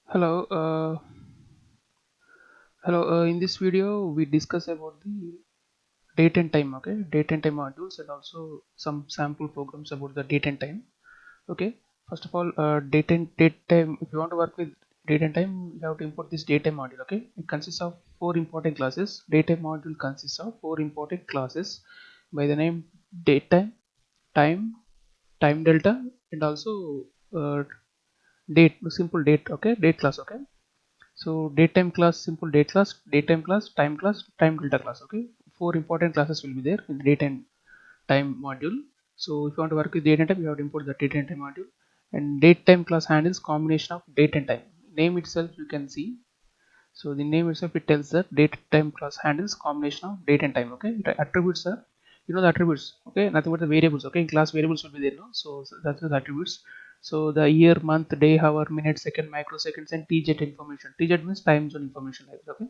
Hello, in this video we discuss about the date and time. Okay, date and time modules and also some sample programs about the date and time. Okay, first of all, date time. If you want to work with date and time, you have to import this date time module. Okay, it consists of four important classes. Date time module consists of four important classes by the name date time, time delta, and also date, simple date. Okay, date class. Okay, so datetime class, simple date class, datetime class, time delta class. Okay, four important classes will be there in the date and time module. So if you want to work with date and time, you have to import the date and time module. And datetime class handles combination of date and time. Name itself you can see. So the name itself it tells that date time class handles combination of date and time. Okay, the attributes are, you know, the attributes. Okay, nothing but the variables. Okay, in class variables will be there. No, so that's the attributes. So the year, month, day, hour, minute, second, microseconds, and tz information. Tz means time zone information. Like that. Okay,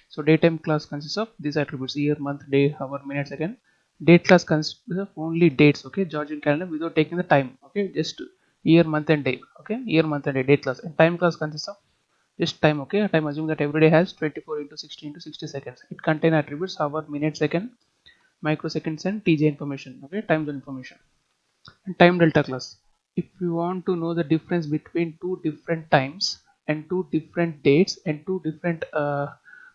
so datetime class consists of these attributes: year, month, day, hour, minute, second. Date class consists of only dates. Okay, Georgian calendar without taking the time. Okay, just year, month, and day. Okay, year, month, and day. Date class and time class consists of just time. Okay, time assume that every day has 24 into 60 into 60 seconds. It contains attributes hour, minute, second, microseconds, and tj information. Okay, time zone information. And time delta class, if you want to know the difference between two different times and two different dates and two different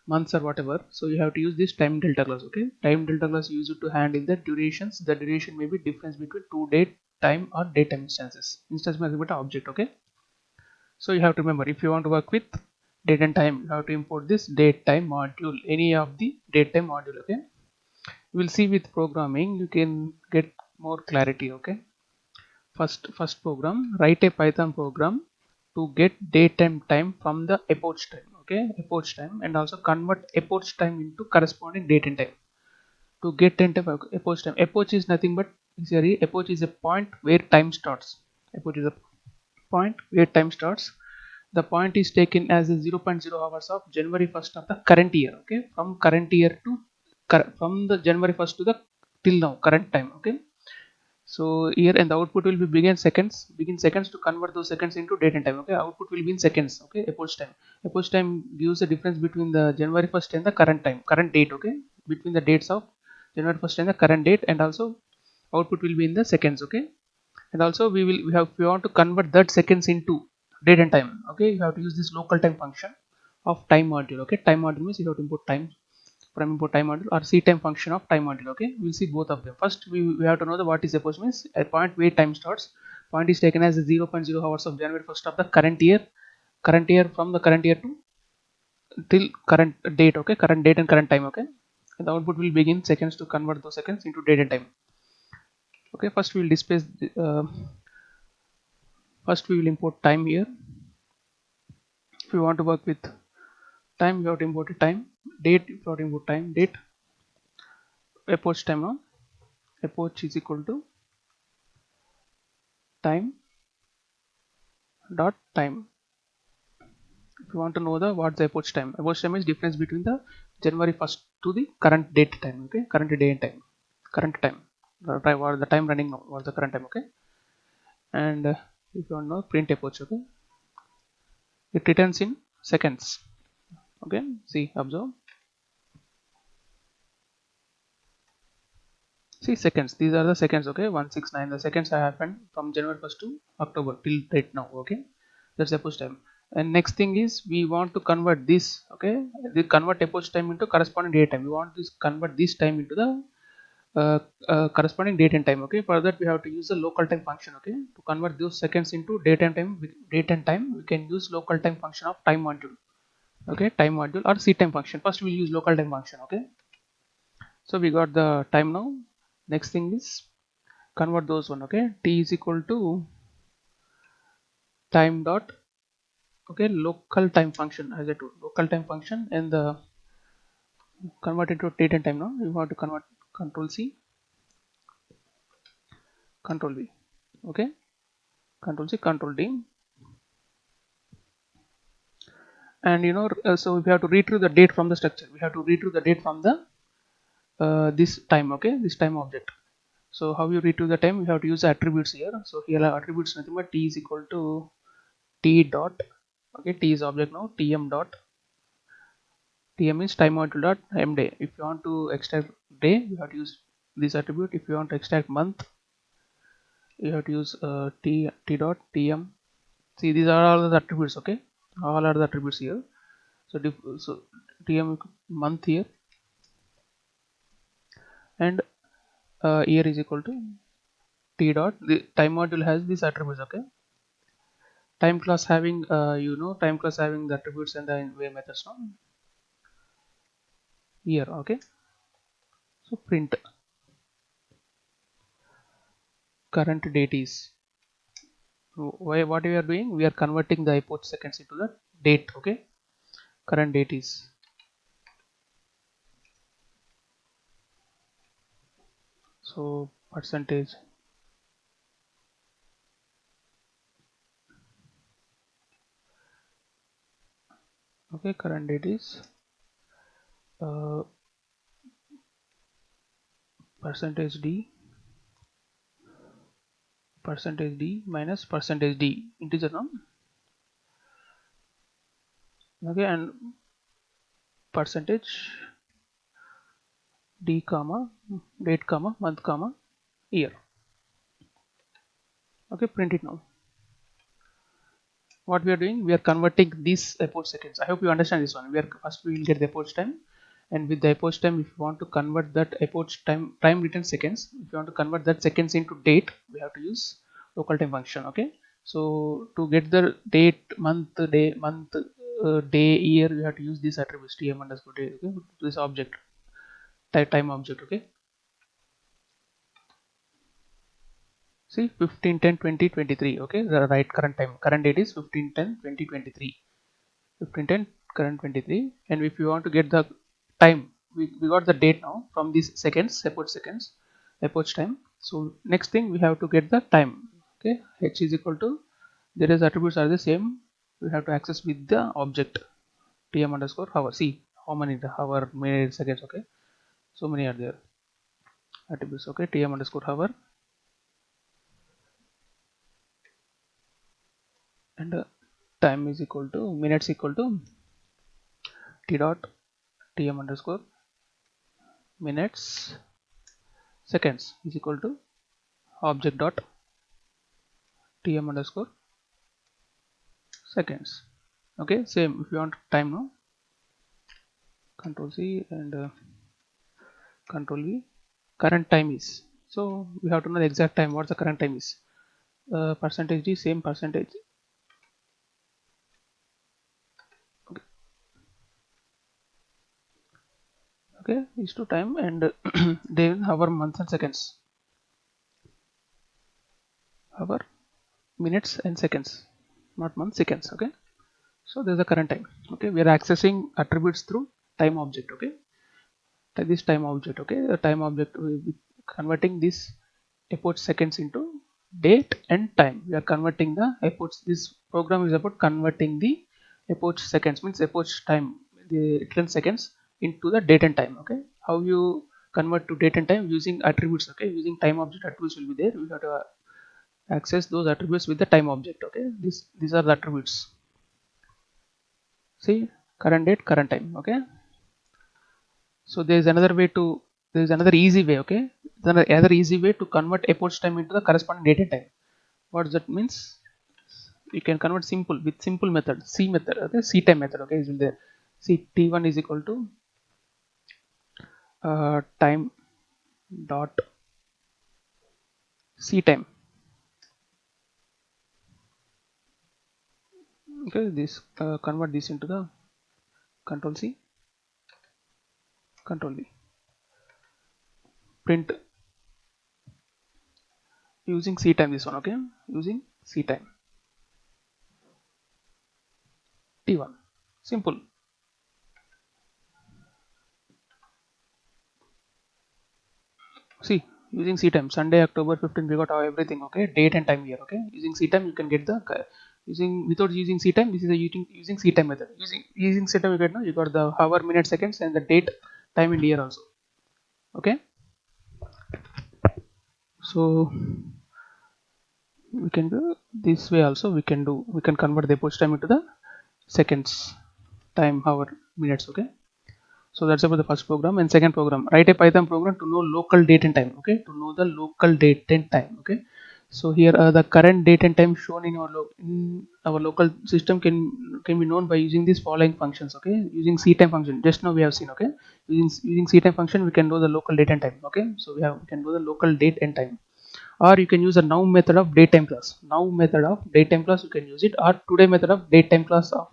months or whatever, so you have to use this time delta class. Okay, time delta class used to handle the durations. The duration may be difference between two date time or date time instances. Instance may be an object. Okay, so you have to remember, if you want to work with date and time, you have to import this date time module, any of the date time module. Okay, we'll see with programming you can get more clarity. Okay, first program, write a Python program to get date and time from the epoch time. Okay, epoch time, and also convert epoch time into corresponding date and time. To get date and time, epoch time, epoch is nothing but, sorry, epoch is a point where time starts. Epoch is a point where time starts. The point is taken as a zero point 0.0 hours of January 1st of the current year. Okay, from current year to from the January 1st to the till now current time. Okay, so here, and the output will be begin seconds to convert those seconds into date and time. Okay, output will be in seconds. Okay, epoch time gives the difference between the January 1st and the current time, current date. Okay, between the dates of January 1st and the current date, and also output will be in the seconds. Okay, and also we want to convert that seconds into date and time. Okay, you have to use this local time function of time module. Okay, time module means you have to import time from import time module or c time function of time module. Okay, we'll see both of them. First we have to know the what is epoch means. A point where time starts, point is taken as a zero point 0.0 hours of January 1st of the current year, from the current year to till current date. Okay, current date and current time. Okay, and the output will begin seconds to convert those seconds into date and time. Okay, first we will display first we will import time here. If you want to work with time, you have to import a time. Date, if you have to import time, date. Epoch time now. Epoch is equal to time dot time. If you want to know the what's the epoch time is difference between the January 1st to the current date time. Okay, current day and time, current time, the time or the time running now or the current time. Okay, and if you want to know print epoch. Okay, it returns in seconds. Okay, see, observe. See, seconds, these are the seconds. Okay, 169, the seconds have happened from January 1st to October till right now. Okay, that's epoch time. And next thing is we want to convert this. Okay, we convert epoch time into corresponding date time. We want to convert this time into the corresponding date and time. Okay, for that we have to use the local time function. Okay, to convert those seconds into date and time, we can use local time function of time module. Okay, time module or c time function. First we'll use local time function. Okay, so we got the time now. Next thing is convert those one. Okay, t is equal to time dot, okay, local time function as a tool, local time function, and the convert it to date and time. Now you have to convert control C, control V. Okay, control C, control D, and so we have to retrieve the date from the structure. We have to retrieve the date from the this time. Okay, this time object. So how you retrieve the time? We have to use the attributes here. So here are attributes, nothing but t is equal to t dot Okay, t is object now. Tm means time module dot mday. If you want to extract day, you have to use this attribute. If you want to extract month, you have to use t dot tm. See, these are all the attributes. Okay, all are the attributes here. So tm month here, and year is equal to t dot. The time module has these attributes. Okay, time class having time class having the attributes and the way methods now here. Okay, so print current date is. Why, what we are doing, we are converting the epoch seconds into the date. Okay, current date is. So percentage. Okay, current date is uh, percentage d minus percentage d integer now. Okay, and percentage d comma date comma month comma year. Okay, print it now. What we are doing, we are converting these epoch seconds. I hope you understand this one. We are first, we will get the epoch time, and with the epoch time, if you want to convert that epoch time written seconds, if you want to convert that seconds into date, we have to use local time function. Okay, so to get the date, day, year, we have to use these attributes tm underscore day. Okay, this object, time object. Okay, see 15 10 20 23. Okay, the right current date is 15 10 20 23. 15 10 current 23. And if you want to get the time, we got the date now from these seconds, epoch time. So next thing, we have to get the time. Okay, h is equal to, there is attributes are the same, we have to access with the object tm underscore hour. See how many, the hour, minute, seconds. Okay, so many are there attributes. Okay, tm underscore hour, and time is equal to, minutes equal to t dot tm underscore minutes, seconds is equal to object dot tm underscore seconds. Okay, same if you want time now, control c and control v. Current time is, so we have to know the exact time, what the current time is. Percentage d, same percentage. Okay, okay, is to time, and then hour, month and seconds, hour, minutes and seconds, not month, seconds. Okay, so there's the current time. Okay, we are accessing attributes through time object. Okay, this time object. Okay, the time object, we converting this epoch seconds into date and time. We are converting the epoch. This program is about converting the epoch seconds, means epoch time, the written seconds, into the date and time. Okay, how you convert to date and time? Using attributes. Okay, using time object, attributes will be there. We have to access those attributes with the time object. Okay, these are the attributes. See, current date, current time. Okay, so there is another way to, there is another easy way. Okay, the other easy way to convert epoch time into the corresponding date and time. What that means, you can convert simple with simple method, c method. Okay, c time method. Okay, is in there. See, t1 is equal to time dot c time. Okay, this convert this into the control c, control v, print using c time, this one. Okay, using c time t1, simple. See, using c time, Sunday October 15, we got everything. Okay, date and time here. Okay, using c time, you can get the using, without using c time, this is a using c time method. Using c time, you get, now you got the hour, minute, seconds, and the date, time and year also. Okay, so we can do this way also. We can convert the epoch time into the seconds, time, hour, minutes. Okay, so that's about the first program. And second program, write a Python program to know local date and time. Okay, to know the local date and time. Okay, so here the current date and time shown in our local system can be known by using these following functions. Okay, using ctime function, just now we have seen. Okay, using ctime function we can know the local date and time. Okay, so we can know the local date and time. Or you can use a now method of datetime class. Now method of datetime class you can use it, or today method of datetime class of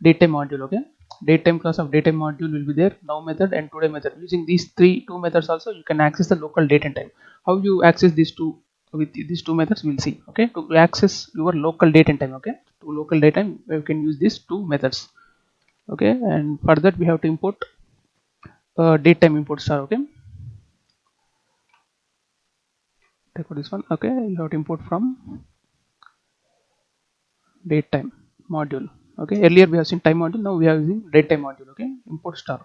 datetime module. Okay, datetime class of datetime module will be there, now method and today method. Using these two methods also you can access the local date and time. How you access these two? With these two methods we'll see. Okay, to access your local date and time. Okay, to local date time you can use these two methods. Okay, and for that we have to import datetime import star. Okay, take for this one. Okay, you have to import from datetime module. Okay, earlier we have seen time module, now we are using datetime module. Okay, import star.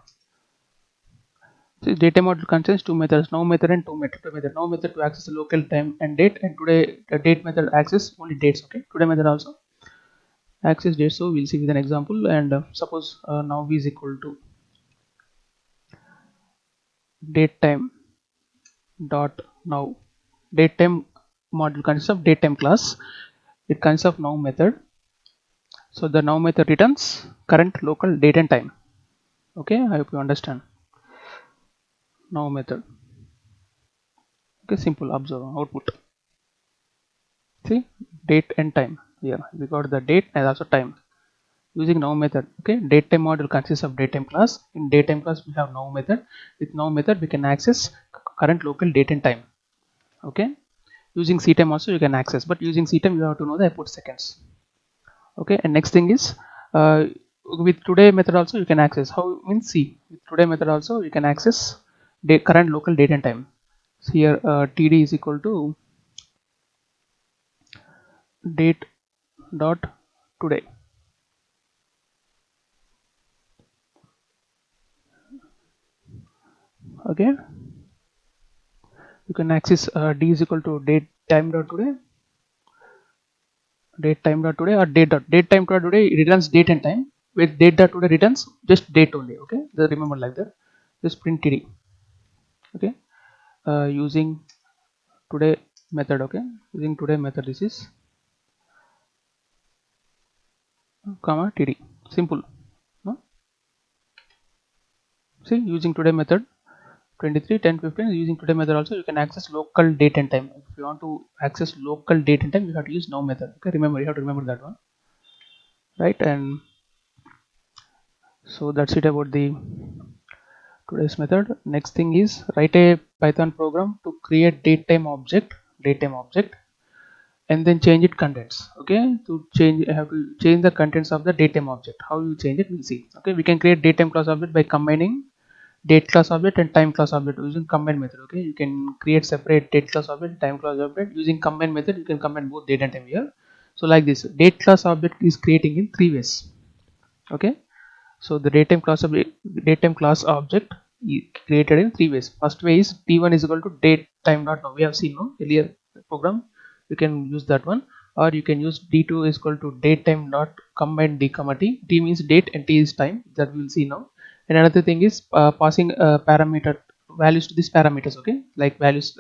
So datetime module contains two methods, now method and two method. Now method to access the local time and date, and today the date method access only dates. Okay, today method also access dates. So we'll see with an example. And suppose now v is equal to datetime dot now. Datetime module consists of datetime class. It consists of now method. So the now method returns current local date and time. Okay, I hope you understand. Now method. Okay, simple. Observe output. See, date and time. Here we got the date and also time using now method. Okay, datetime module consists of datetime class. In datetime class we have now method. With now method we can access current local date and time. Okay, using ctime also you can access, but using ctime you have to know the output seconds. Okay, and next thing is with today method also you can access. How means, see, with today method also you can access current local date and time. So here td is equal to date dot today. Okay, you can access d is equal to date time dot today, date time dot today, or date time dot today. It returns date and time. With date dot today returns just date only. Okay, just remember like that. Just print td. Okay, using today method. Okay, using today method, this is comma td. Simple, no? See, using today method 23 10 15, using today method also you can access local date and time. If you want to access local date and time you have to use now method. Okay, remember, you have to remember that one, right? And so that's it about the today's method. Next thing is write a Python program to create datetime object, and then change it contents. Okay, to change, I have to change the contents of the datetime object. How you change it, we'll see. Okay, we can create datetime class object by combining date class object and time class object using combine method. Okay, you can create separate date class object, time class object using combine method. You can combine both date and time here. So like this, date class object is creating in three ways. Okay, so the datetime class object is created in three ways. First way is t1 is equal to date time dot now. We have seen, no, earlier program. You can use that one, or you can use d2 is equal to date time dot combine d comma t. T means date and t is time, that we will see now. And another thing is passing parameter values to these parameters. Okay, like values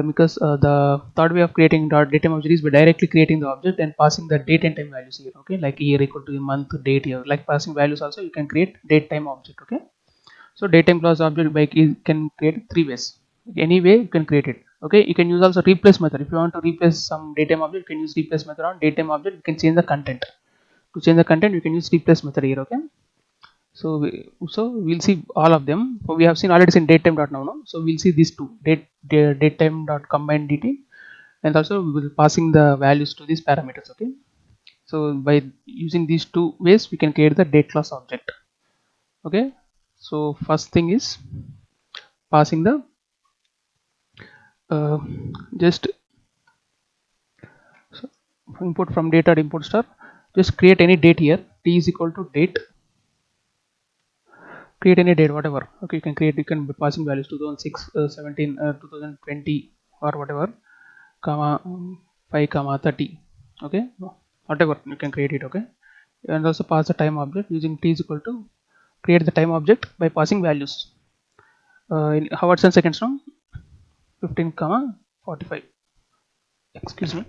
because the third way of creating datetime object is by directly creating the object and passing the date and time values here. Okay, like year equal to month, date, year, like passing values also you can create date time object. Okay, so datetime class object by can create three ways. Any way you can create it. Okay, you can use also replace method. If you want to replace some datetime object, you can use replace method on datetime object. You can change the content. To change the content you can use replace method here. Okay, so we'll see all of them. So we have seen already seen datetime dot now, no? So we'll see these two, datetime dot combine dt, and also we will passing the values to these parameters. Okay, so by using these two ways we can create the date class object. Okay, so first thing is passing the uh, just so import from data import star. Just create any date here. T is equal to date. Create any date, whatever. Okay, you can create, you can be passing values 2006 17 2020 or whatever, comma 5 comma 30. Okay, whatever you can create it. Okay, and also pass the time object using t is equal to create the time object by passing values in hours and seconds now 15 comma 45, excuse me.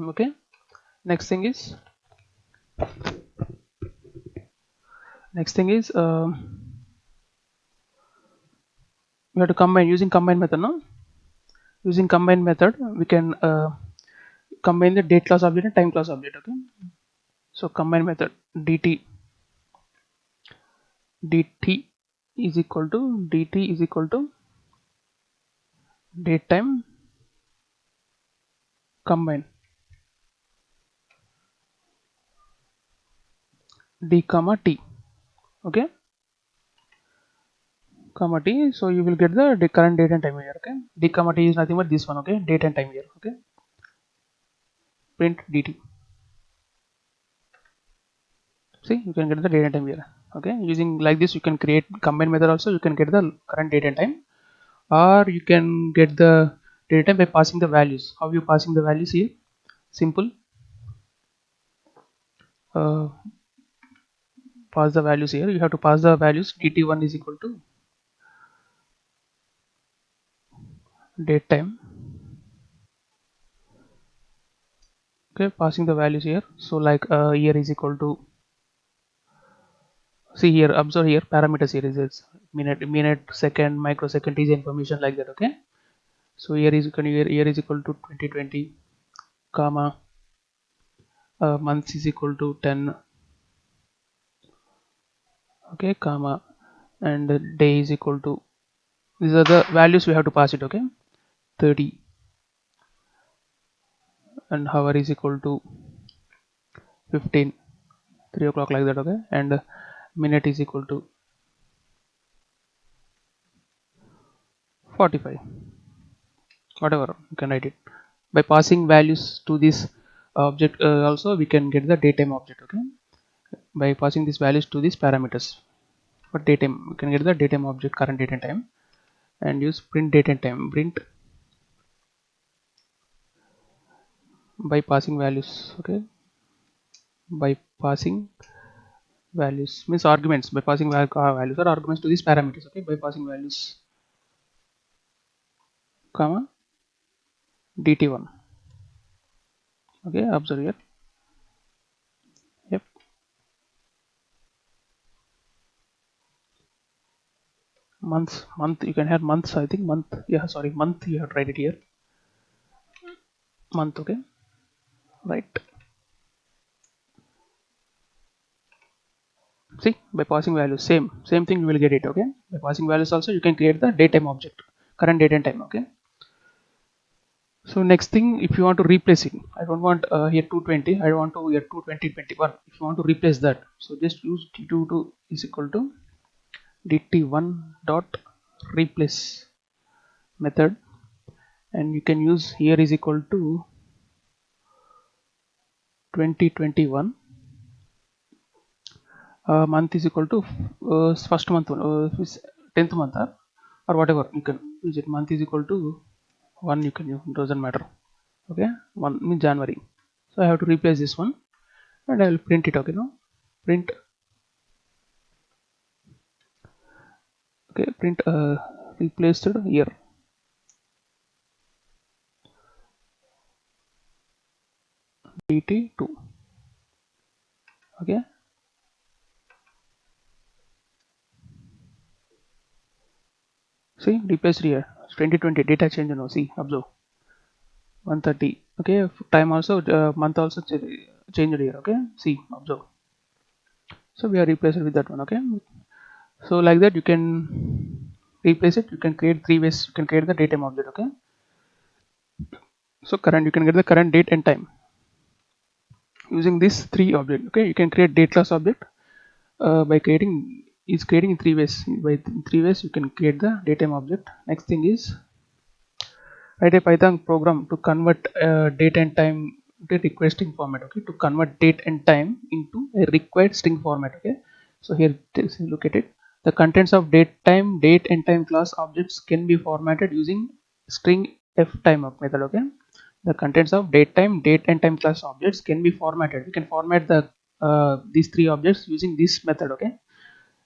Okay, next thing is we have to combine using combine method now. Using combine method we can combine the date class object and time class object. Okay, so combine method dt is equal to date time combine d comma t. Okay, comma t, so you will get the current date and time here. Okay, d comma t is nothing but this one. Okay, date and time here. Okay, print dt. See, you can get the date and time here. Okay, using like this you can create combine method also, you can get the current date and time, or you can get the date and time by passing the values. How you passing the values here? Simple, uh, pass the values here. You have to pass the values. dt1 is equal to date time. Okay, passing the values here. So like year is equal to, see here, observe here, parameters here is minute, second, microsecond is information like that. Okay, so year is equal to 2020 comma months is equal to 10. Okay, comma, and the day is equal to, these are the values we have to pass it. Okay, 30, and hour is equal to 15, 3 o'clock like that. Okay, and minute is equal to 45, whatever you can write it. By passing values to this object also we can get the datetime object. Okay, by passing these values to these parameters for datetime we can get the datetime object, current date and time, and use print date and time. Print by passing values. Okay, by passing values means arguments, by passing values or arguments to these parameters. Okay, by passing values comma dt1. Okay, observe here. Yep, month you can have months, I think month, yeah, sorry, month you have to write it here, month. Okay, right. See, by passing values, same thing you will get it. Okay, by passing values also you can create the datetime object, current date and time. Okay, so next thing, if you want to replace it, I don't want here 220, I want to here 22021. If you want to replace that, so just use t22 is equal to dt1 dot replace method, and you can use here is equal to 2021 month is equal to first month, 10th month, or whatever you can use it. Month is equal to 1, you can use, it doesn't matter. Okay, 1 means January, so I have to replace this one and I will print it. Okay, now print, okay, print replaced year dt2. Okay, see, replaced year 2020, data change now. See, observe 130. Okay, time also month also changed here. Okay, see, observe. So we are replaced with that one. Okay, so like that you can replace it. You can create 3 ways you can create the datetime object. Okay, so current, you can get the current date and time using these 3 objects. Okay, you can create date class object by creating in 3 ways. By 3 ways you can create the datetime object. Next thing is write a Python program to convert date and time to required string format. Okay, to convert date and time into a required string format. Okay, so here look at it. The contents of date and time class objects can be formatted using string ftime method. Okay, the contents of date and time class objects can be formatted. We can format the these three objects using this method. Okay,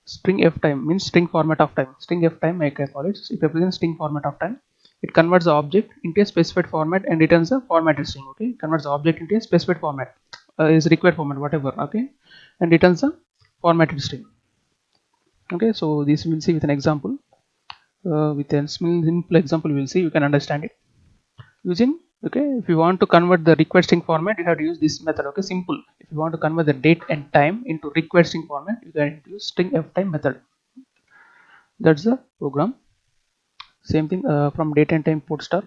string ftime means string format of time. String ftime, I can call it. It represents string format of time. It converts the object into a specified format and returns a formatted string. Okay, it converts the object into a specified format, is required format, whatever. Okay, and returns a formatted string. Okay, so this we'll see with an example. With a simple example, we'll see. You can understand it using. Okay, if you want to convert the required string format, you have to use this method. Okay, simple. If you want to convert the date and time into required string format, you can use string ftime method. That's the program. Same thing from date and time port star.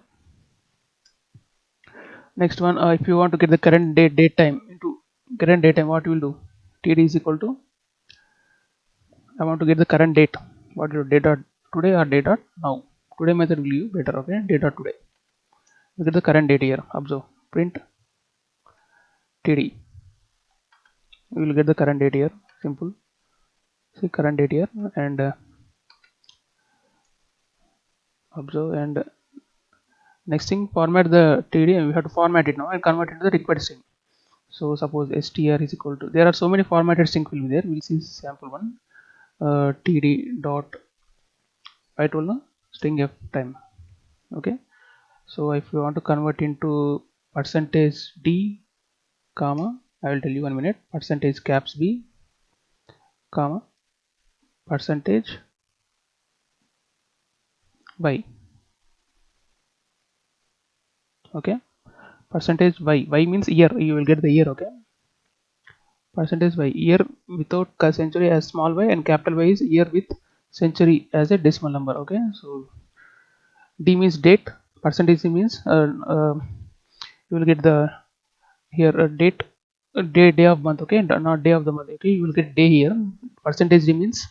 Next one, if you want to get the current date time into current date time, what you will do? Td is equal to, I want to get the current date. What you do? Data today or data now? Today method will give better. Okay, data today. You get the current date here. Observe, print td. You will get the current date here. Simple. See current date here, and observe, and next thing, format the td, and we have to format it now and convert it to the required string. So suppose str is equal to, there are so many formatted strings will be there. We'll see sample one. Td dot, I told no, string f time. Okay, so if you want to convert into percentage d comma, I will tell you 1 minute, percentage caps b comma percentage y. Okay, percentage y means year, you will get the year. Okay, percentage y, year without century as small y, and capital Y is year with century as a decimal number. Okay, so d means date, percentage means you will get the here date, day of month. Okay, not day of the month. Okay, you will get day here. Percentage d means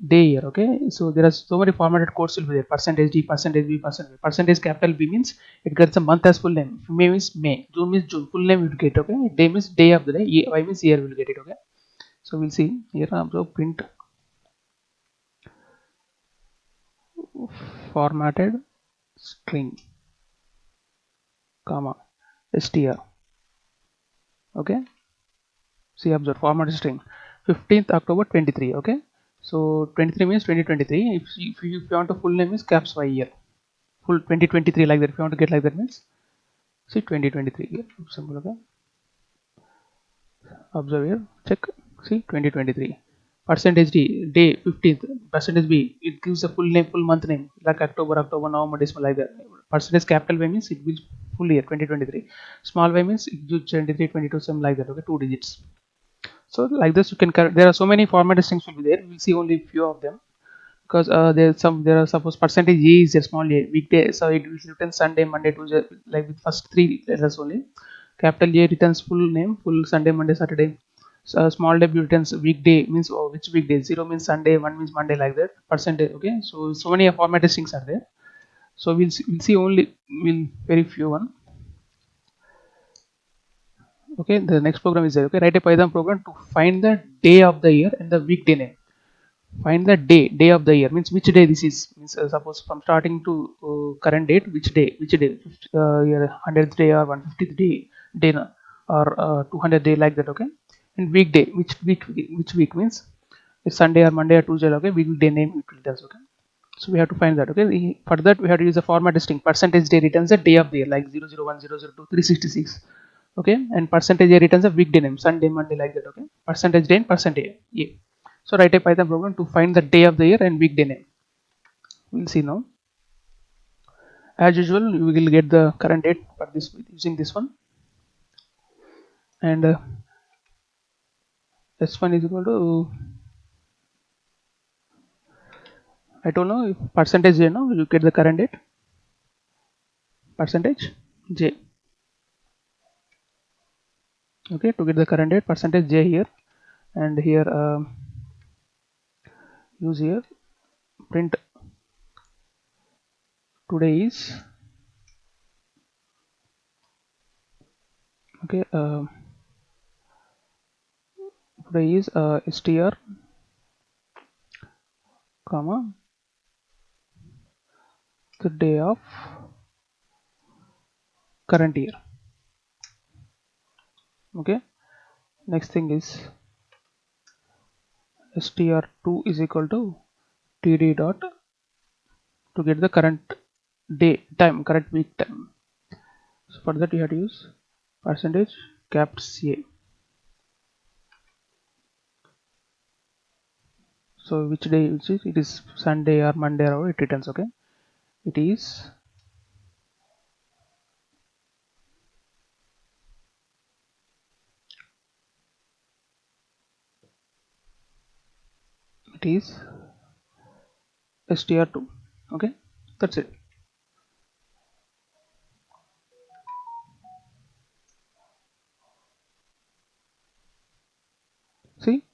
day here. Okay, so there are so many formatted codes will be there. Percentage d, percentage b, percentage capital B means it gets a month as full name. May means May, June means June, full name you will get. Okay, day means day of the day, y means year will get it. Okay, so we'll see here. So print formatted string comma str. Okay, see, observe, format string 15th October 23. Okay, so 23 means 2023. If you want to full name is caps y year, full 2023 like that. If you want to get like that means see 2023 here. Simple. Okay, observe here, check, see 2023. Percentage d, day 15th. Percentage b, it gives a full name, full month name, like October, November, December, like that. Percentage capital Y means it gives full year 2023. Small y means it gives 23, 22, some like that. Okay, 2 digits. So like this you can, there are so many formatted strings will be there. We'll see only few of them, because there are, suppose percentage a is a small a, weekday, so it will return Sunday, Monday, Tuesday, like with first three letters only. Capital A returns full name, full Sunday, Monday, Saturday. So small w returns weekday, means which weekday. 0 means Sunday, 1 means Monday, like that. Percentage. Okay, so many formatted strings are there. So we'll see only, we'll very few one. Okay, the next program is there. Okay, write a Python program to find the day of the year and the weekday name. Find the day of the year means which day this is, means suppose from starting to current date, which day, year 100th day or 150th day or 200th day, like that. Okay, and weekday, which week means it's Sunday or Monday or Tuesday. Okay, weekday name it will does. Okay, so we have to find that. Okay, for that we have to use a format string. Percentage day returns the day of the year, like 001, 002, 366. Okay, and percentage a returns a weekday name, Sunday, Monday, like that. Okay, percentage day and percentage a. So write a Python program to find the day of the year and weekday name. We'll see now. As usual, we will get the current date for this using this one, and s1 is equal to, I don't know, if percentage j. Now you get the current date, percentage j. Okay, to get the current date, percentage j here, and here use here print today is. Okay, today is str comma the day of current year. Okay, next thing is str2 is equal to td dot to get the current day time, current week time. So for that you have to use percentage caps a. So which day it is Sunday or Monday or it returns. Okay, it is str2. Okay, that's it. See,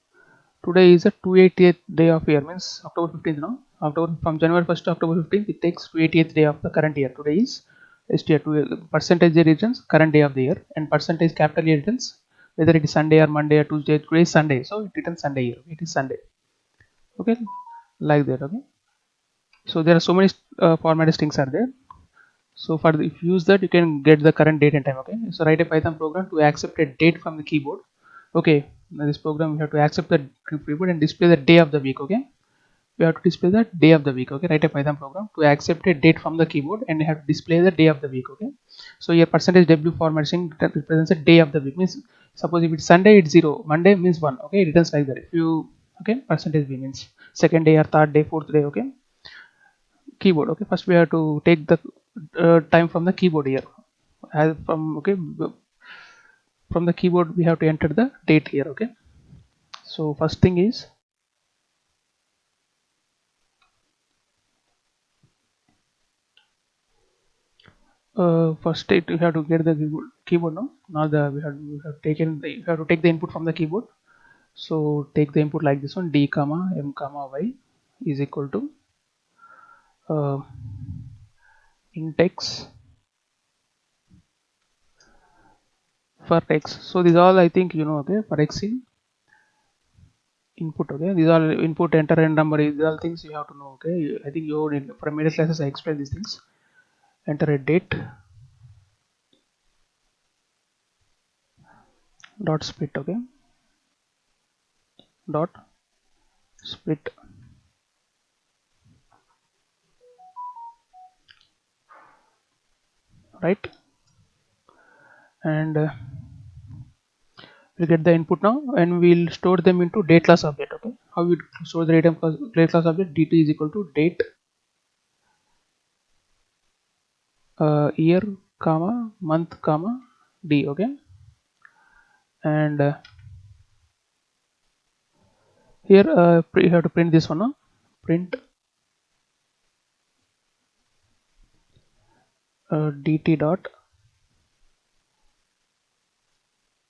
today is the 280th day of year, means October 15th. No, October, from January 1st to October 15th, it takes 280th day of the current year. Today is str2. Percentage returns current day of the year, and percentage capital year returns whether it is Sunday or Monday or Tuesday. Today is Sunday, so it returns Sunday year. It is Sunday. Okay, like that. Okay, so there are so many formatted strings are there. So for if you use that, you can get the current date and time. Okay, so write a Python program to accept a date from the keyboard. Okay, now this program we have to accept the keyboard and display the day of the week. Okay, we have to display the day of the week. Okay, write a Python program to accept a date from the keyboard and you have to display the day of the week. Okay, so your percentage w formatting that represents a day of the week, means suppose if it's Sunday it's 0, Monday means 1. Okay, it returns like that. If you, okay, percentage v means second day or third day, fourth day. Okay, keyboard. Okay, first we have to take the time from the keyboard here. As from, okay, from the keyboard we have to enter the date here. Okay, so first thing is first state you have to get the keyboard. No, now the we have taken the, you have to take the input from the keyboard. So take the input like this one, d comma m comma y is equal to uh, int x for x. So these all I think you know. Okay, for x in input. Okay, these are input, enter and number. These are all things you have to know. Okay, I think you in from middle classes I explained these things. Enter a date dot split. Okay, dot split, right, and we get the input now and we'll store them into date class object. Okay, how we store the date class object? dt is equal to date year comma month comma d. Okay, and here you have to print this one. Print dt dot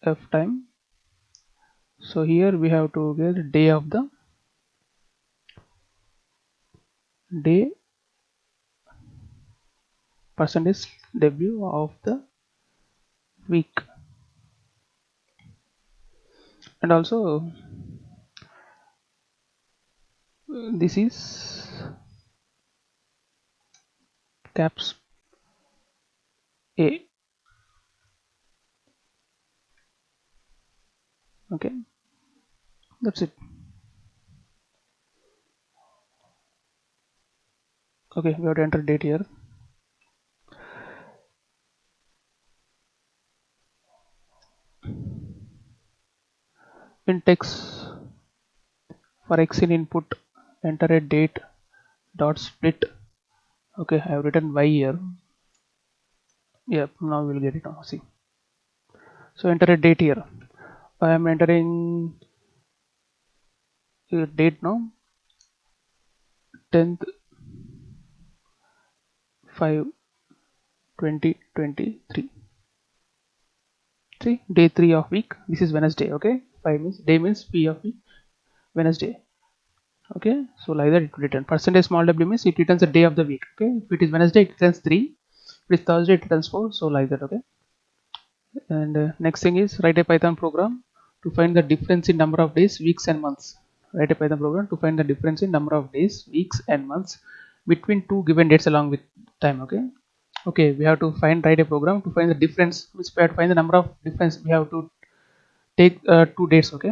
f time. So here we have to get day of the day, percentage w of the week, and also this is caps a. Okay, that's it. Okay, we have to enter date here. Int x for x in input, enter a date dot split. Okay, I have written y here. Yeah, now we'll get it now. See, so enter a date here. I am entering date now, 10th 5 2023. See, day 3 of week. This is Wednesday. Okay, 5 means day, means p of week, Wednesday. Okay, so like that it will return. Percentage small w means it returns the day of the week. Okay, if it is Wednesday it returns 3, if it is Thursday it returns 4. So like that. Okay, and next thing is write a Python program to find the difference in number of days, weeks and months. Write a Python program to find the difference in number of days, weeks and months between two given dates along with time. Okay, Okay, we have to write a program to find the difference, which we have to find the number of difference. We have to take two dates. Okay,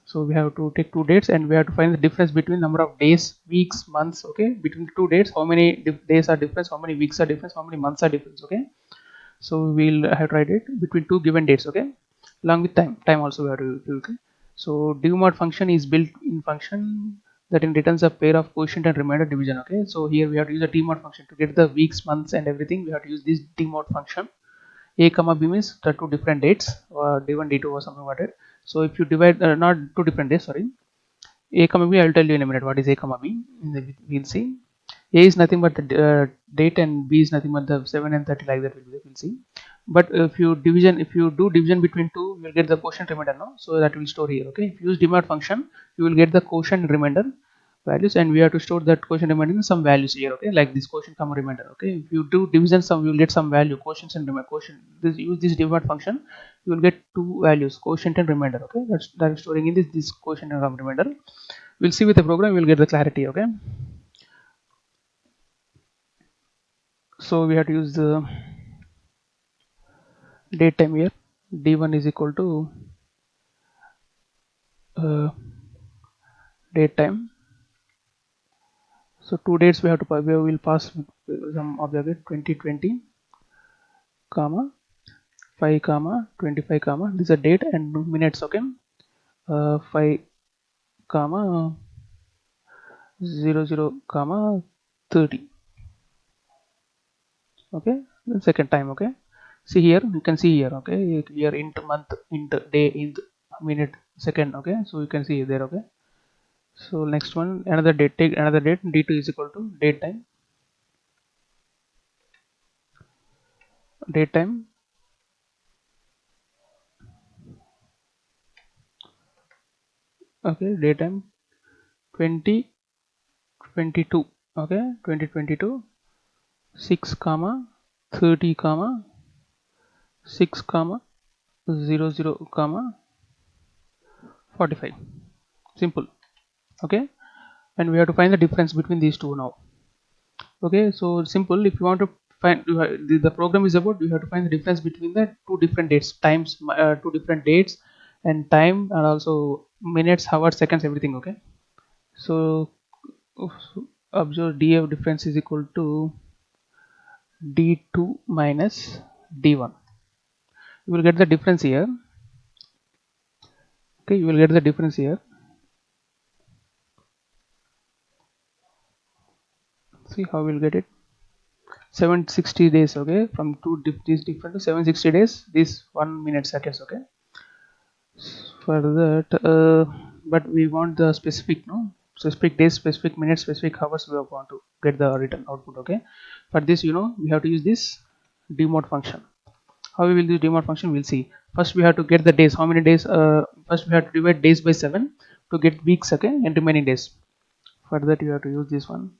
so we have to take two dates and we have to find the difference between number of days, weeks, months. Okay, between the two dates, how many days are difference, how many weeks are difference, how many months are difference. Okay, so we'll have to write it between two given dates. Okay, along with time also we have to do. Okay, so dmod function is built in function that in returns a pair of quotient and remainder division. Okay, so here we have to use a dmod function to get the weeks, months and everything. We have to use this dmod function. A comma b means the two different dates, or d1 d2 or something like that. So if you divide not two different days, sorry, a comma b, I will tell you in a minute what is a comma b. We'll see. A is nothing but the date and b is nothing but the 7 and 30, like that we'll see. But if you do division between two, you will get the quotient remainder, no? So that will store here. Okay, if you use dmod function, you will get the quotient remainder values, and we have to store that quotient remainder in some values here. Okay, like this quotient comma remainder. Okay, if you do division sum, you will get some value, quotients and remainder. Quotient, use this dmod function, you will get two values, quotient and remainder. Okay, that is storing in this quotient and remainder. We'll see with the program, we'll get the clarity. Okay, so we have to use the date time here. D1 is equal to uh, date time. So two dates we have to we will pass some object 2020 comma 5 comma 25 comma, this is a date and minutes. Okay, 5 comma 00 comma 30. Okay, the second time. Okay, see here, you can see here. Okay, here int month, int day, int minute, second. Okay, so you can see there. Okay, so next one, another date, take another date, d2 is equal to date time. Date time, okay, date time 2022. Okay, 2022 6 comma 30 comma 6 comma 00 comma 45. Simple. Okay, and we have to find the difference between these two now. Okay, so simple. If you want to find, the program is about, you have to find the difference between the two different dates, times, two different dates and time, and also minutes, hours, seconds, everything. Okay, so observe df difference is equal to d2 minus d1. You will get the difference here. Okay, you will get the difference here. See how we'll get it. 760 days. Okay, from these different to 760 days, this 1 minute seconds. Okay, for that but we want the specific, no, specific days, specific minutes, specific hours. We want to get the return output. Okay, for this, we have to use this demode function. How we will do demode function, we'll see. First we have to get the days, how many days. First we have to divide days by 7 to get weeks. Okay, and remaining days. For that you have to use this one,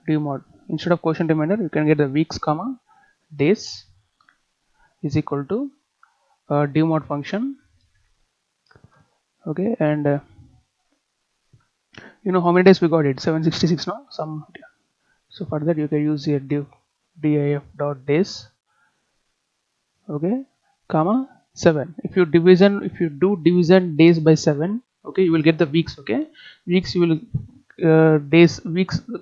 demode. Instead of quotient remainder, you can get the weeks comma days is equal to demode function. Okay, and how many days we got it, 766, no, some. So for that you can use here div dot days. Okay, comma 7. If you do division days by 7, okay, you will get the weeks. Okay, weeks you will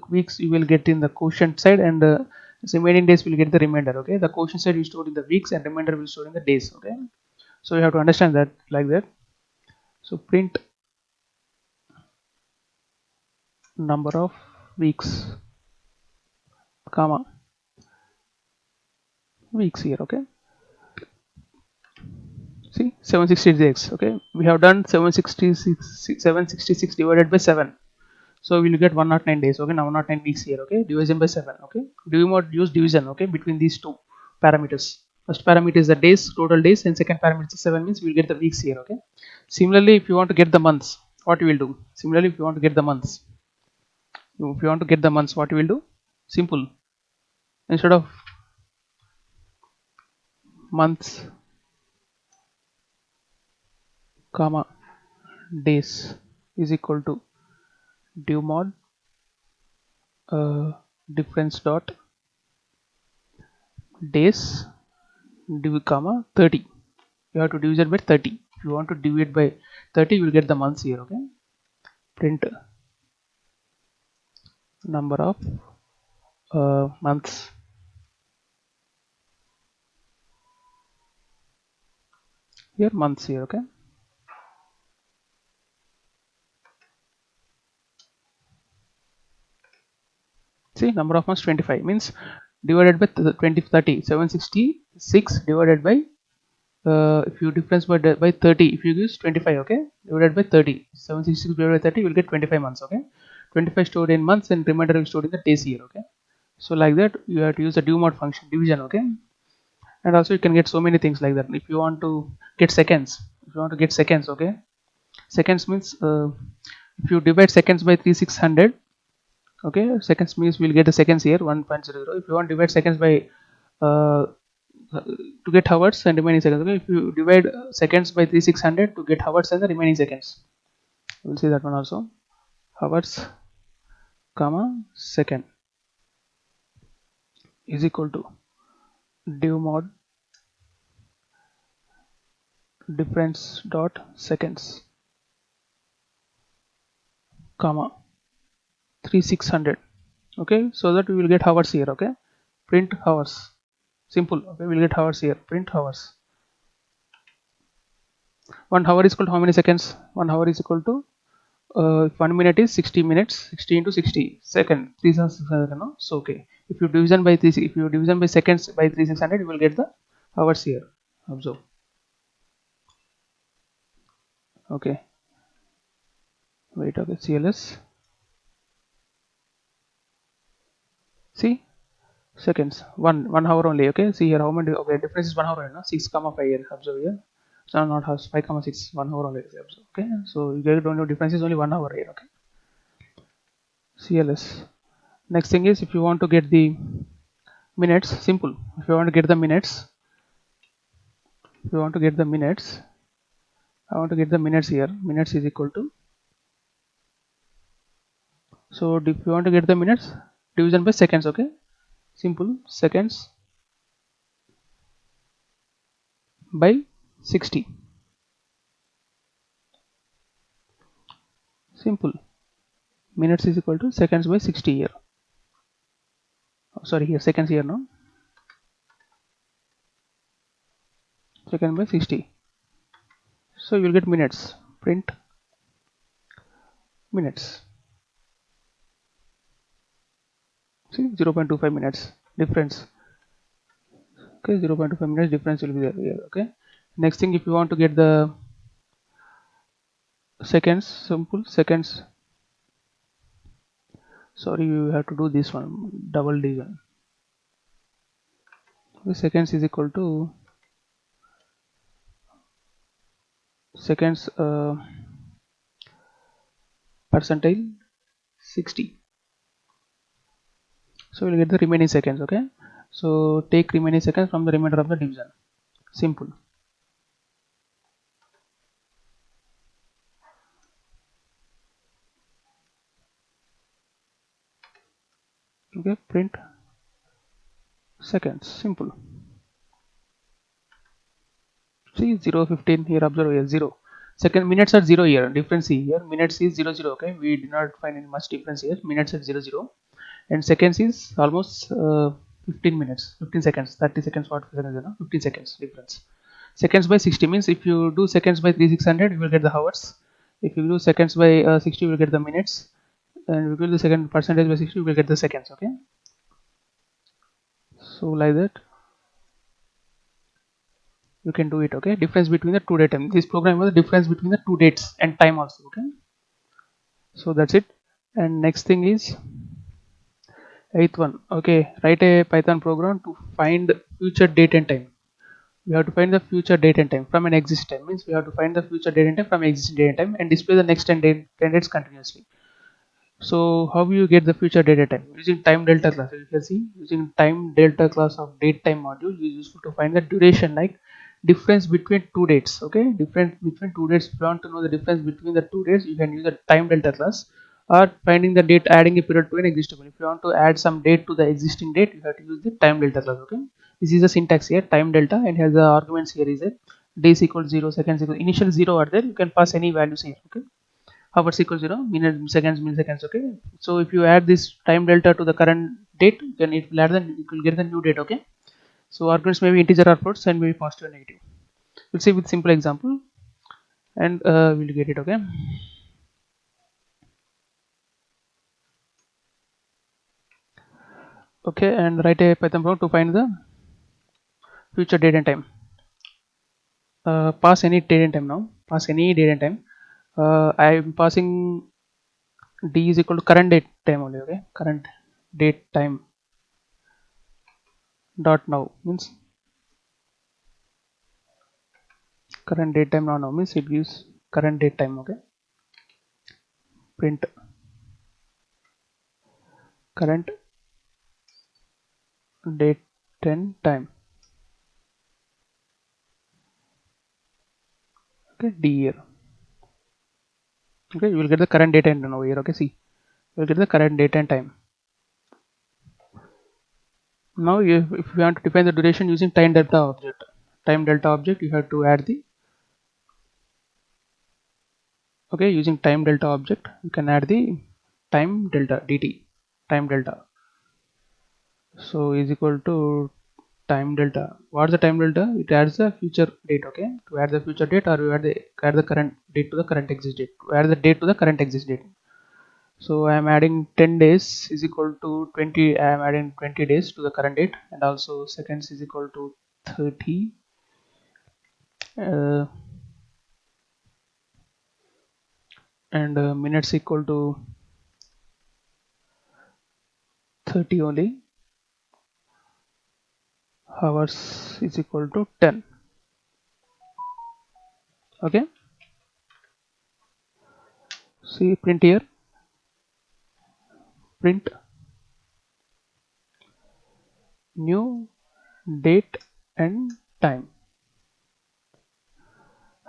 weeks you will get in the quotient side, and remaining days will get the remainder. Okay, the quotient side will store in the weeks and remainder will store in the days. Okay, so you have to understand that like that. So print number of weeks comma weeks here. Okay, see 766. Okay, we have done 766 divided by 7, so we'll get 109 days. Okay, now 109 weeks here. Okay, division by 7. Okay, do you want use division? Okay, between these two parameters. First parameter is the days, total days, and second parameter is 7, means we'll get the weeks here. Okay, similarly if you want to get the months, what you will do? Similarly if you want to get the months, what you will do? Simple. Instead of months comma days is equal to div mod difference dot days comma 30. You have to divide by 30. If you want to divide by 30, you will get the months here. Okay, print number of months. Here months here. Okay, see number of months 25 means divided by 20 30 766 divided by if you difference by 30, if you use 25, okay, divided by 30, 766 divided by 30, you will get 25 months. Okay, 25 stored in months and remainder is stored in the days here. Okay, so like that you have to use the do mod function division. Okay, and also you can get so many things like that. If you want to get seconds, if you want to get seconds, okay, seconds means if you divide seconds by 3600, okay, seconds means we'll get the seconds here 1.00. If you want to divide seconds by uh, to get hours and remaining seconds, okay, if you divide seconds by 3600 to get hours and the remaining seconds, we'll see that one also. Hours comma second is equal to div mod difference dot seconds comma 3600. Okay, so that we will get hours here. Okay, print hours, simple. Okay, we'll get hours here, print hours. 1 hour is equal to how many seconds? 1 hour is equal to 1 minute is 60 minutes, 60 into 60 second 3600, no? So okay, if you division by 3, if you division by seconds by 3600, you will get the hours here. Observe. Okay, wait, okay, CLS, see seconds, one hour only. Okay, see here how many, okay, difference is 1 hour, no? 6 comma 5 here. Observe here, so not house 5 comma 6, 1 hour only. Observe. Okay, so you get only difference is only 1 hour here. Okay, CLS. Next thing is, if you want to get the minutes, simple. If you want to get the minutes, if you want to get the minutes, I want to get the minutes here. Minutes is equal to, so if you want to get the minutes, division by seconds. Okay, simple, seconds by 60, simple, minutes is equal to seconds by 60 here. Oh, sorry, here seconds here, no, second by 60. So you will get minutes, print minutes. See 0.25 minutes difference. Okay, 0.25 minutes difference will be there here. Okay, next thing, if you want to get the seconds, simple, seconds, sorry, you have to do this one, double division. Okay, seconds is equal to seconds percentile 60, so we'll get the remaining seconds. Okay, so take remaining seconds from the remainder of the division, simple. Okay, print seconds, simple. See 0 15 here, observe here 0 second, minutes are 0 here, difference here, minutes is 0 0. Okay, we did not find any much difference here, minutes at 0 0, and seconds is almost 15 minutes, 15 seconds, 30 seconds, 40 seconds, you know, 15 seconds difference. Seconds by 60 means if you do seconds by 3600, you will get the hours. If you do seconds by 60, you will get the minutes, and if you do the second percentage by 60, you will get the seconds. Okay, so like that you can do it. Okay, difference between the two date time, this program was the difference between the two dates and time also. Okay, so that's it. And next thing is eighth one. Okay, write a Python program to find future date and time. We have to find the future date and time from an existing time, means we have to find the future date and time from existing date and time and display the next 10 dates continuously. So how will you get the future date and time? Using time delta class. You can see, using time delta class of date time module is useful to find the duration, like difference between two dates. Okay, difference between two dates. If you want to know the difference between the two dates, you can use the time delta class, or finding the date, adding a period to an existing one. If you want to add some date to the existing date, you have to use the time delta class. Okay, This is the syntax here, time delta, and has the arguments here is it days equals 0, seconds equals initial 0 are there. You can pass any values here. Okay, hours equals 0, minutes, seconds, milliseconds. Okay, so if you add this time delta to the current date, then it will add the, it will get the new date. Okay, so arguments may be integer or floats and may be positive or negative. We'll see with simple example, and we'll get it. Okay, okay, and write a Python program to find the future date and time. Pass any date and time now. Pass any date and time. I am passing d is equal to current date time only. Okay, current date time dot now means current date time now means it gives current date time. Okay, print current date and time. Okay, d here. Okay, you will get the current date and over here. Okay, see, you will get the current date and time. Now if you want to define the duration using time delta object, you have to add the, okay, using time delta object you can add the time delta dt, time delta. So is equal to time delta. What's the time delta? It adds the future date. Okay, to add the future date, or you add the current date to the current exist date, to add the date to the current exist date. So I am adding 10 days is equal to 20. I am adding 20 days to the current date, and also seconds is equal to 30, uh, and minutes equal to 30 only. Hours is equal to 10. Okay, see, print here, print new date and time.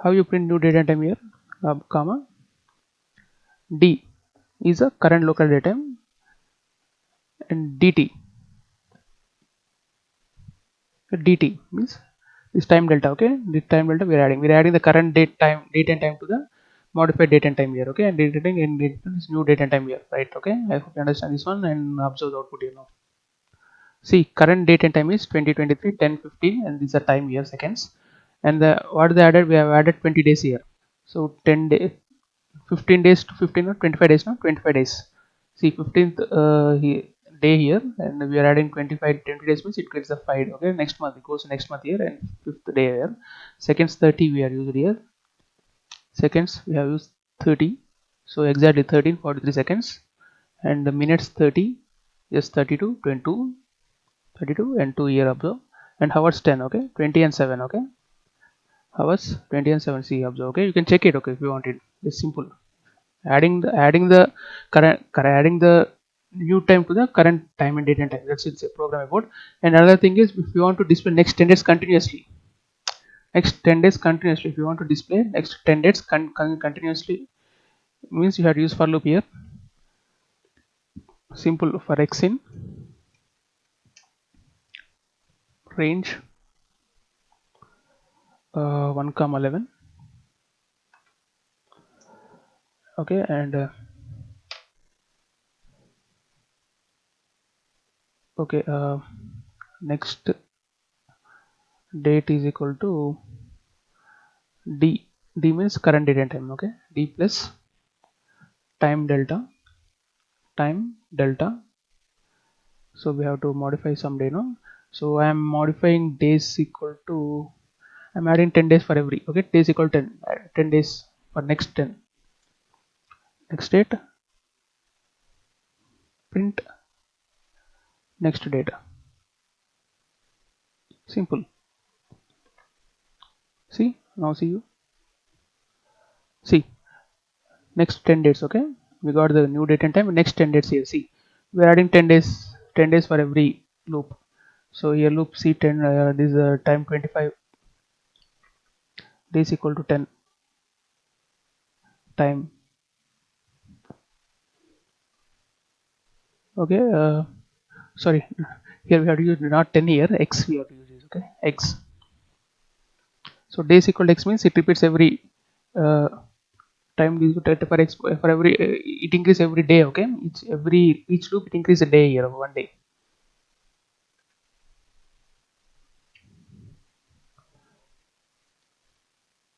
How you print new date and time here? Comma d is a current local date time, and dt means this time delta. Okay, this time delta we are adding the current date and time to the modified date and time here. Okay, and deleting in this new date and time here, right? Okay, I hope you understand this one and observe the output here now. See, current date and time is 2023 10:15, and these are time here, seconds. And the what they added, we have added 20 days here. So 10 day 15 days to 15 or 25 days now, 25 days. See, 15th day here, and we are adding 25 20 days means it gets the 5. Okay, next month it goes next month here, and 5th day here. Seconds 30 we are used here. Seconds we have used 30, so exactly 13:43 seconds. And the minutes 30, yes, 32 22 32 and 2 here observe. And hours 10. Okay, 20 and 7. Okay, hours 20 and 7. See, observe. Okay, you can check it. Okay, if you want it, it's simple. Adding the adding the new time to the current time and date and time. That's it's a program about. And another thing is, if you want to display next 10 days continuously, if you want to display next 10 days continuously, means you have to use for loop here. Simple, for x in range 1 comma 11. Okay, and okay, next date is equal to d. D means current date and time. Okay, d plus time delta. So we have to modify some day now. So I am modifying days equal to, I'm adding 10 days for every. Okay, days equal 10, 10 days for next 10. Next date, print next date. Simple. See, now see, you see, next 10 days. Okay, we got the new date and time. Next 10 days here. See, we are adding 10 days for every loop. So here loop C 10, this is time 25 days equal to 10 time. Okay, sorry, here we have to use not 10 here, x we have to use okay, x. So days equal to x means it repeats every uh, time for x for every it increases every day, okay. Each loop it increases a day here, 1 day.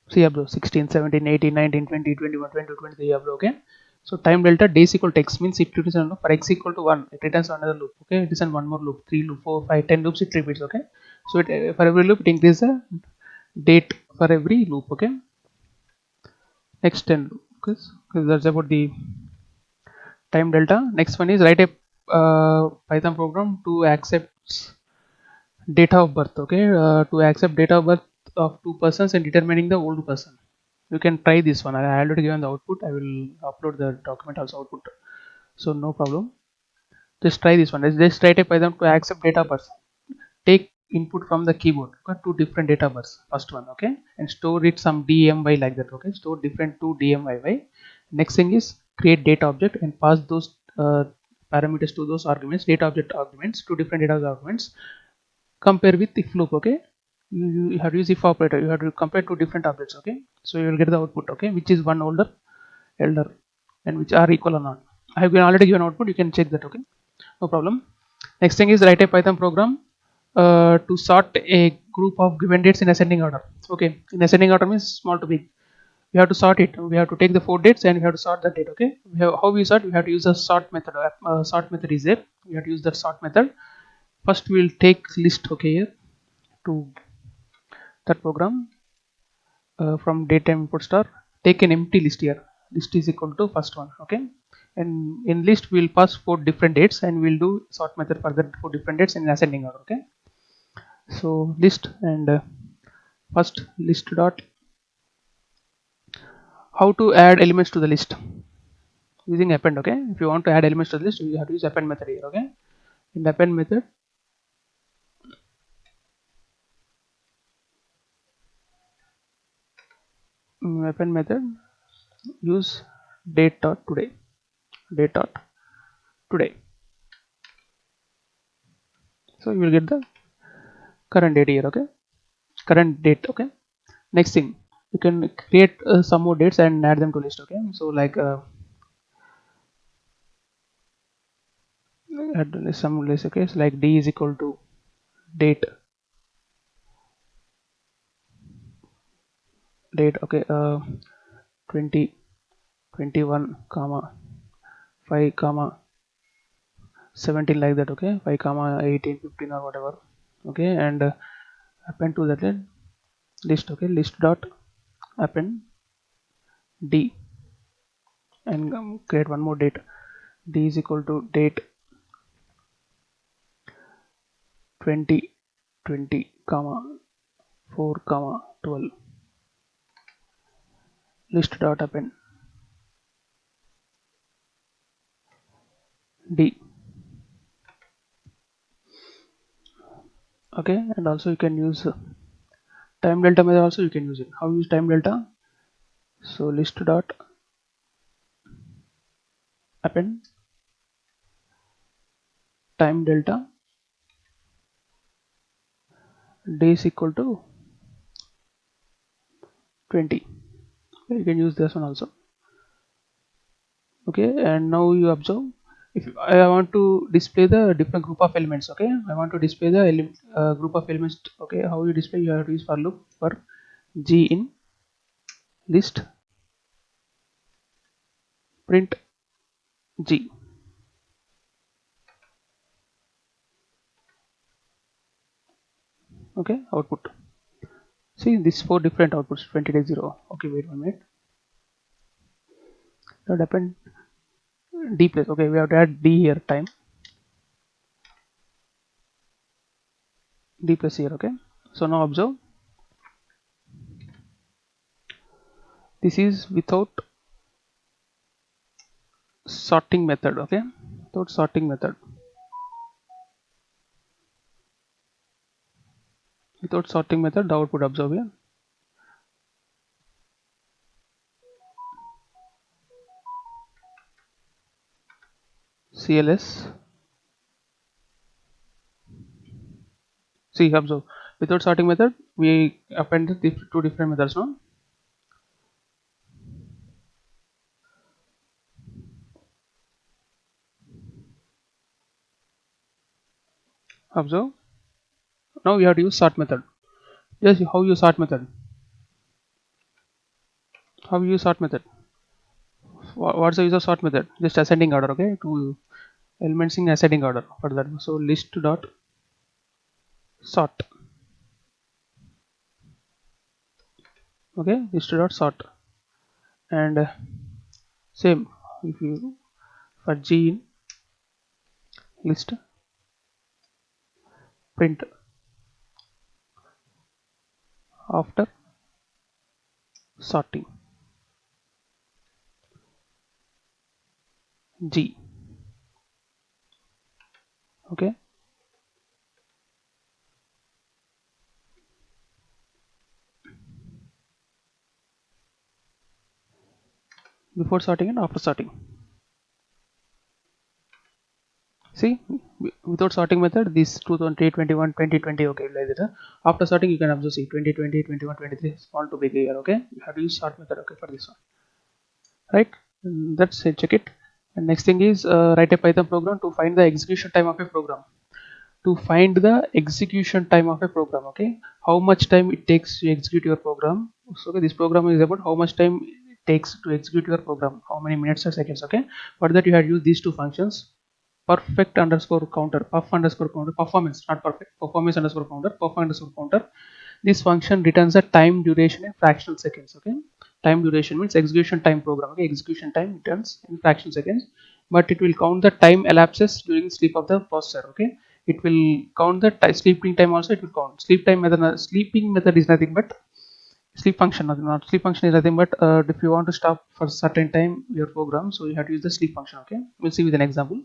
So yeah bro, 16, 17, 18, 19, 20, 21, 22, 23, yeah bro, okay. So time delta days equal to x means it returns for x equal to 1, it returns another loop, okay. It is on one more loop, 3 loop, 4, 5, 10 loops it repeats, okay. So it for every loop it increases the date for every loop, okay. Next 10 loop, okay. So that's about the time delta. Next one is write a Python program to accept date of birth, okay. To accept date of birth of two persons and determining the old person. You can try this one. I already given the output. I will upload the document also output, so no problem. Just try this one. Just write a Python to accept date of birth. Take input from the keyboard, okay, two different data births, first one, okay, and store it some dmy like that, okay. Store different two dmy. Next thing is create data object and pass those parameters to those arguments, data object arguments, two different data arguments. Compare with if loop, okay. You have to use if operator, you have to compare two different objects, okay. So you will get the output, okay, which is one older elder and which are equal or not. I have already given output, you can check that, okay, no problem. Next thing is write a Python program to sort a group of given dates in ascending order, okay. In ascending order means small to big. We have to sort it, we have to take the 4 dates and we have to sort the date, okay. How we sort, we have to use a sort method. Sort method is there, we have to use that sort method. First we will take list, okay, here to that program, from datetime input star, take an empty list here. List is equal to first one, okay. And in list we will pass 4 different dates and we'll do sort method for that 4 different dates in ascending order, okay. So list and first list dot, how to add elements to the list using append, okay. If you want to add elements to the list, you have to use append method here, okay. In the append method, append method, use date dot today, date dot today. So you will get the current date here, okay, current date, okay. Next thing, you can create some more dates and add them to list, okay. So like add some list, okay. So like d is equal to date, okay, 20, 21 comma 5 comma 17 like that, okay. 5 comma 18, 15 or whatever, okay. And append to that list, okay. List dot append d and create one more date. D is equal to date 20, 20 comma 4 comma 12. List dot append d, okay. And also you can use time delta method also, you can use it. How use time delta? So list dot append time delta d is equal to 20. You can use this one also, okay. And now you observe, if I want to display the different group of elements, okay. I want to display the group of elements, okay. How you display, you have to use for loop for g in list print g, okay. Output, see these 4 different outputs, 20 days 0, okay. Wait 1 minute, that happened d plus, okay. We have to add d here, time d plus here, okay. So now observe, this is without sorting method, okay. Without sorting method, without sorting method, the output observe here, cls, see observe, Without sorting method, we appended the two different methods. No, observe. Now we have to use sort method. Yes, how you sort method? How you use sort method? What's the use of sort method? Just ascending order, okay? To elements in ascending order for that. So list dot sort, okay? List dot sort, and same if you for g in list print after sorting g, okay? Before sorting and after sorting. See, without sorting method, this 2021, 2020, okay, like that. After sorting, you can observe see 2020, 21, 23, small to big here, okay? You have to use sort method, okay, for this one, right? That's it, check it. And next thing is write a Python program to find the execution time of a program. To find the execution time of a program, okay? How much time it takes to execute your program. So, okay, this program is about how much time it takes to execute your program, how many minutes or seconds, okay? For that, you have used these two functions, perfect underscore counter, puff underscore counter, performance, not perfect, performance underscore counter, puff underscore counter. This function returns a time duration in fractional seconds, okay? Time duration means execution time program, okay? Execution time returns in fractional seconds, but it will count the time elapses during sleep of the processor, okay? It will count the sleeping time also, it will count sleep time method. Sleeping method is nothing but sleep function, not sleep function is nothing but if you want to stop for certain time your program, so you have to use the sleep function, okay? We'll see with an example.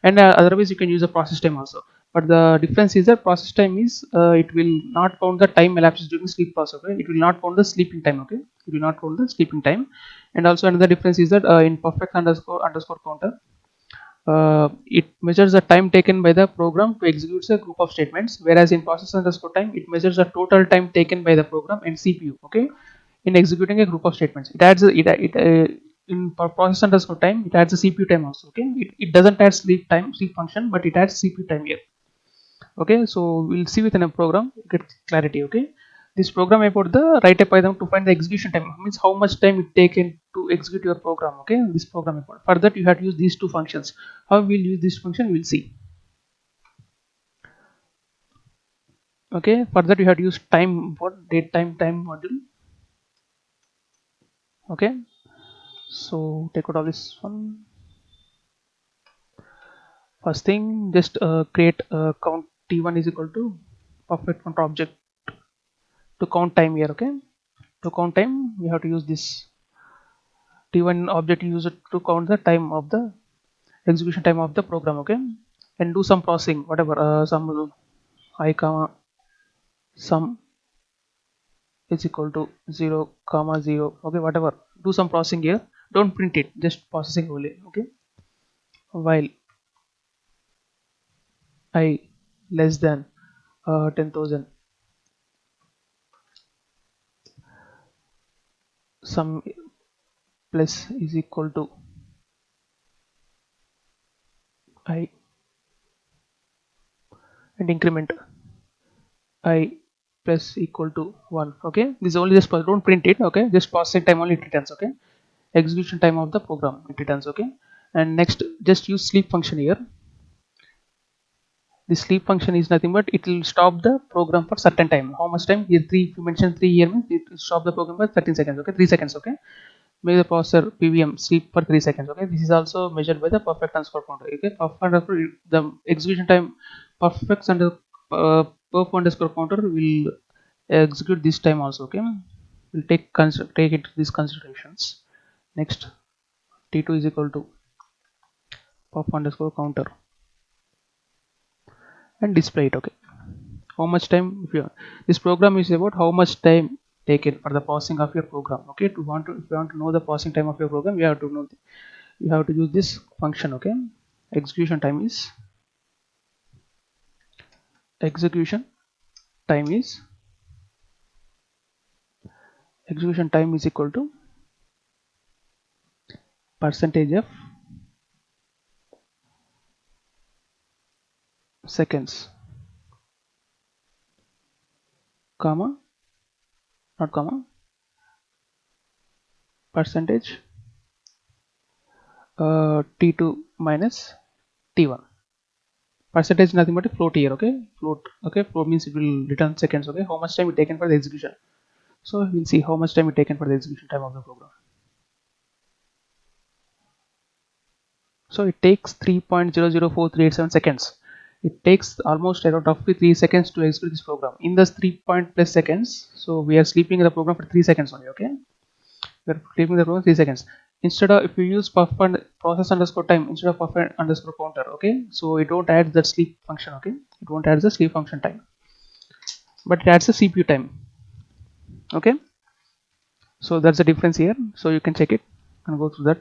And otherwise you can use the process time also, but the difference is that process time is it will not count the time elapses during sleep process, okay? It will not count the sleeping time, okay? It will not count the sleeping time. And also another difference is that in perfect underscore counter, it measures the time taken by the program to execute a group of statements, whereas in process underscore time it measures the total time taken by the program and CPU, okay, in executing a group of statements. It adds in process underscore time it adds a CPU time also, okay? It doesn't add sleep function, but it adds CPU time here, okay? So we'll see within a program, get clarity, okay? This program about the write a Python to find the execution time, means how much time it taken to execute your program, okay? This program about, for that you have to use these two functions. How we'll use this function we'll see, okay? For that you have to use time, what date time module, okay? So take out all this one. First thing, just create count t1 is equal to perfect count object to count time here, okay? To count time we have to use this t1 object, use it to count the time of the execution time of the program, okay? And do some processing, whatever, some I comma sum is equal to 0 comma 0, okay? Whatever, do some processing here, don't print it, just processing only, okay? While I less than 10,000, sum plus is equal to I, and increment I plus equal to 1, okay? This is only just don't print it, okay? Just processing time only it returns, okay? Execution time of the program it returns, okay? And next, just use sleep function here. The sleep function is nothing but it will stop the program for certain time. How much time here? 3, if you mention 3 here means it will stop the program for 13 seconds, okay? 3 seconds, okay? Make the processor PVM sleep for 3 seconds, okay? This is also measured by the perfect underscore counter, okay? Perfect underscore, the execution time perfect under perf underscore counter will execute this time also, okay? We'll take it these considerations. Next, t2 is equal to perf underscore counter and display it, okay? How much time, if you, this program is about how much time taken for the pausing of your program, okay? To want to, if you want to know the pausing time of your program, you have to know, you have to use this function, okay? Execution time is execution time is execution time is equal to percentage of seconds, comma, not comma, percentage t2 minus t1. Percentage is nothing but a float here, okay? Float means it will return seconds, okay? How much time it taken for the execution. So we'll see how much time it taken for the execution time of the program. So it takes 3.004387 seconds. It takes almost around roughly 3 seconds to execute this program. In the 3 point plus seconds, so we are sleeping the program for 3 seconds only, okay? We are sleeping the program 3 seconds. Instead of, if you use puff and process underscore time instead of puff underscore counter, okay? So it don't add that sleep function, okay? It won't add the sleep function time, but it adds the CPU time, okay? So that's the difference here. So you can check it and go through that.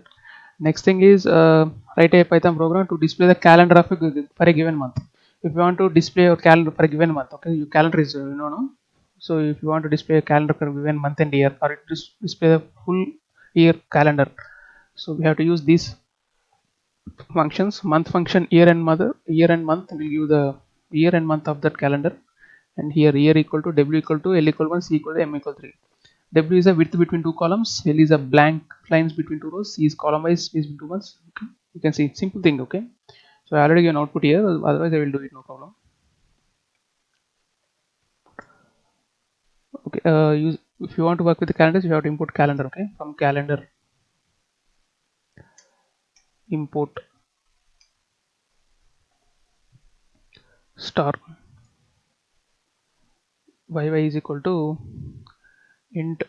Next thing is write a Python program to display the calendar of for a given month. If you want to display your calendar for a given month, okay, your calendar is no. So if you want to display a calendar for a given month and year, or display the full year calendar, so we have to use these functions. Month function, year and month will give the year and month of that calendar, and here year equal to w equal to l equal 1, c equal to m equal 3. W is a width between two columns, L is a blank lines between two rows, C is column wise space between two ones. Okay. You can see simple thing, okay? So I already give an output here, otherwise I will do it, no problem. Okay, if you want to work with the calendars, you have to import calendar, okay? From calendar import star yy is equal to int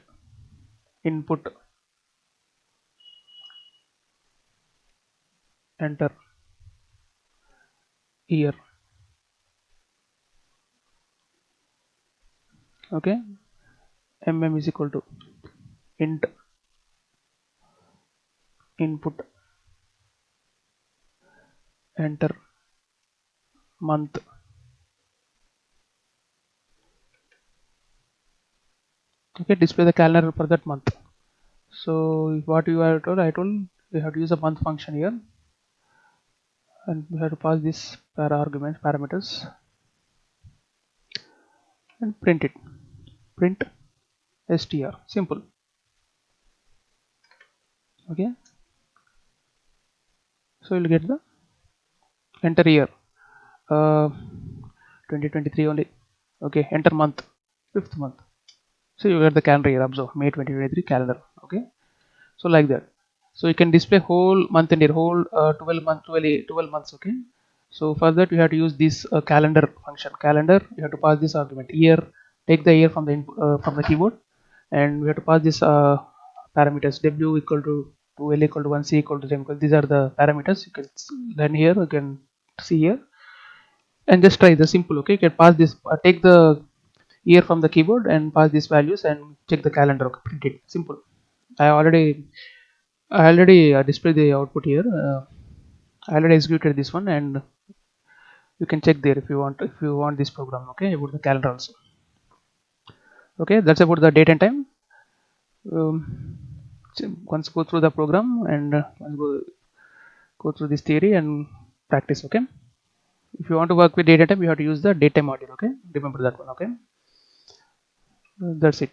input enter year, okay? Is equal to int input enter month, okay? Display the calendar for that month. So what you are told, I told we have to use a month function here, and we have to pass this argument parameters and print it. Print str, simple, okay? So you'll get the enter year, 2023 only, okay? Enter month, 5th month. So you get the calendar year, observe May 2023 calendar, okay? So like that. So you can display whole month and year, whole 12 months, okay? So for that you have to use this calendar function. Calendar, you have to pass this argument year, take the year from the from the keyboard, and we have to pass this parameters w equal to 2, l equal to 1, c equal to 10. These are the parameters. You can learn here, you can see here, and just try the simple, okay? You can pass this, take the year from the keyboard and pass these values and check the calendar, okay? Print it, simple. I already displayed the output here. I already executed this one, and you can check there if you want this program, okay? About the calendar also, okay? That's about the date and time. Once go through the program, and once go through this theory and practice, okay? If you want to work with date and time, you have to use the date time module, okay? Remember that one, okay? That's it.